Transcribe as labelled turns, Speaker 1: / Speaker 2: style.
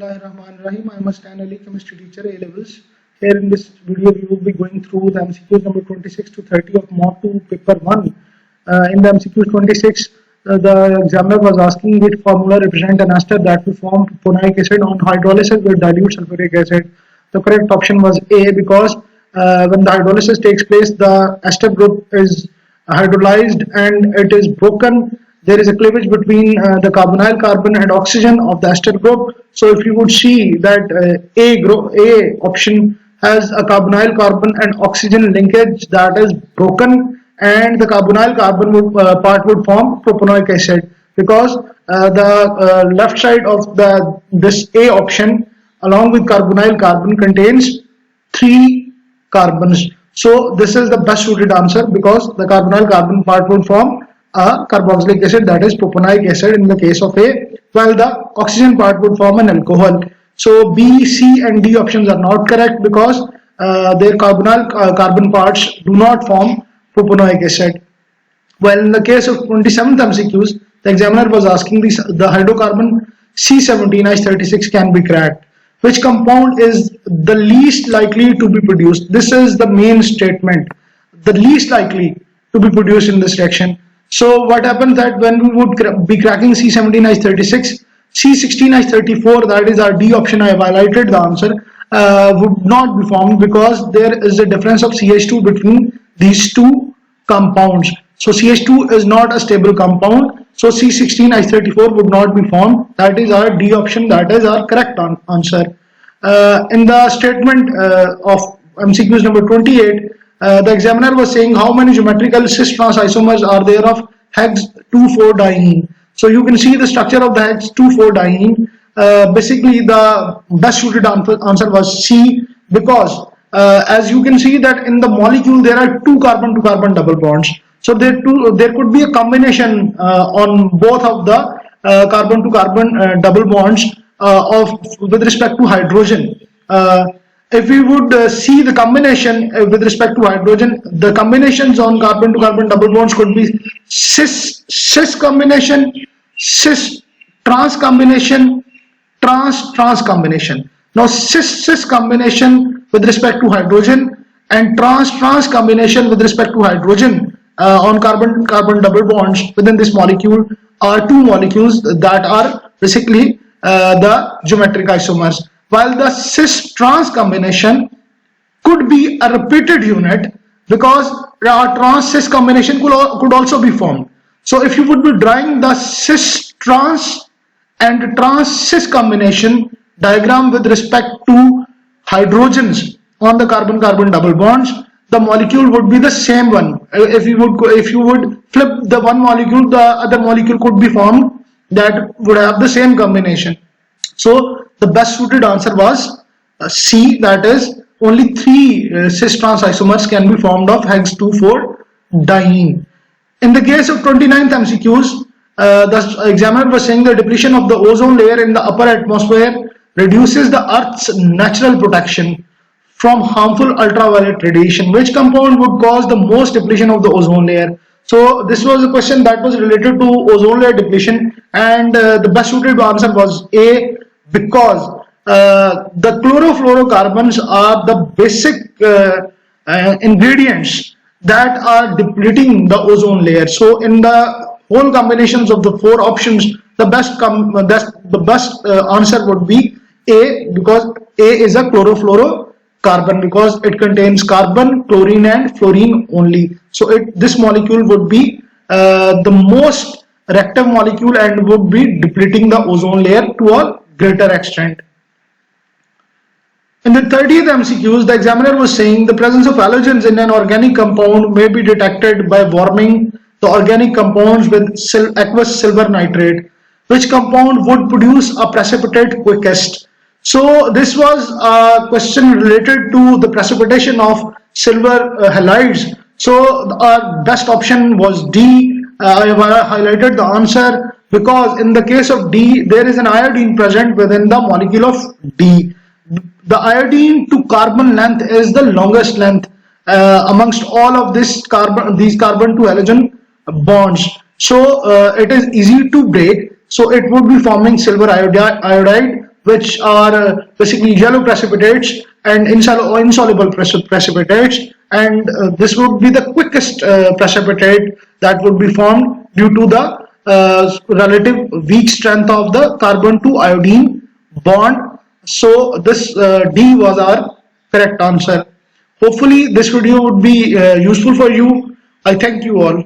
Speaker 1: Bismillahirrahmanirrahim. I'm Hussnain Ali, chemistry teacher, A levels. Here in this video, we will be going through the MCQs number 26 to 30 of Mod 2 paper 1. In the MCQ 26, the examiner was asking which formula represent an ester that will form propanolic acid on hydrolysis with dilute sulfuric acid. The correct option was A, because when the hydrolysis takes place, the ester group is hydrolyzed and it is broken. There is a cleavage between the carbonyl carbon and oxygen of the ester group. So if you would see that A option has a carbonyl carbon and oxygen linkage that is broken, and the carbonyl carbon part would form propanolic acid, because the left side of this A option along with carbonyl carbon contains 3 carbons. So this is the best suited answer, because the carbonyl carbon part would form a carboxylic acid, that is propanoic acid in the case of A, while the oxygen part would form an alcohol. So B, C and D options are not correct, because their carbonyl carbon parts do not form propanoic acid. Well, in the case of 27th MCQs, the examiner was asking the hydrocarbon C17H36 can be cracked. Which compound is the least likely to be produced? This is the main statement, the least likely to be produced in this reaction. So what happens that when we would be cracking C17H36, C16H34, that is our D option, I have highlighted the answer, would not be formed, because there is a difference of CH2 between these two compounds. So CH2 is not a stable compound, so C16H34 would not be formed. That is our D option, that is our correct answer. In the statement of MCQs number 28, the examiner was saying how many geometrical cis-trans isomers are there of Higgs 2,4-diene. So you can see the structure of the Higgs 2,4-diene. Basically, the best suited answer was C, because as you can see that in the molecule there are 2 carbon-to-carbon double bonds. So there could be a combination on both of the carbon-to-carbon double bonds with respect to hydrogen. If we would see the combination with respect to hydrogen, the combinations on carbon-to-carbon double bonds could be cis combination, cis trans combination, trans combination. Now cis combination with respect to hydrogen and trans combination with respect to hydrogen on carbon double bonds within this molecule are 2 molecules that are basically the geometric isomers, while the cis-trans combination could be a repeated unit, because a trans-cis combination could also be formed. So if you would be drawing the cis-trans and trans-cis combination diagram with respect to hydrogens on the carbon-carbon double bonds, the molecule would be the same one. If you would flip the one molecule, the other molecule could be formed that would have the same combination. So the best suited answer was C, that is only 3 cis-trans isomers can be formed of Higgs 2,4-diene. In the case of 29th MCQs, the examiner was saying the depletion of the ozone layer in the upper atmosphere reduces the Earth's natural protection from harmful ultraviolet radiation. Which compound would cause the most depletion of the ozone layer? So this was a question that was related to ozone layer depletion, and the best suited answer was A, because the chlorofluorocarbons are the basic ingredients that are depleting the ozone layer. So in the whole combinations of the 4 options, the best answer would be A, because A is a chlorofluorocarbon, because it contains carbon, chlorine and fluorine only. So this molecule would be the most reactive molecule and would be depleting the ozone layer to a greater extent. In the 30th MCQs, the examiner was saying the presence of halogens in an organic compound may be detected by warming the organic compounds with aqueous silver nitrate. Which compound would produce a precipitate quickest? So this was a question related to the precipitation of silver halides. So our best option was D. I have highlighted the answer, because in the case of D, there is an iodine present within the molecule of D. The iodine to carbon length is the longest length amongst all of these carbon to halogen bonds. So it is easy to break. So it would be forming silver iodide which are basically yellow precipitates and insoluble precipitates, and this would be the quickest precipitate that would be formed due to the relative weak strength of the carbon to iodine bond. So this D was our correct answer. Hopefully this video would be useful for you. I thank you all.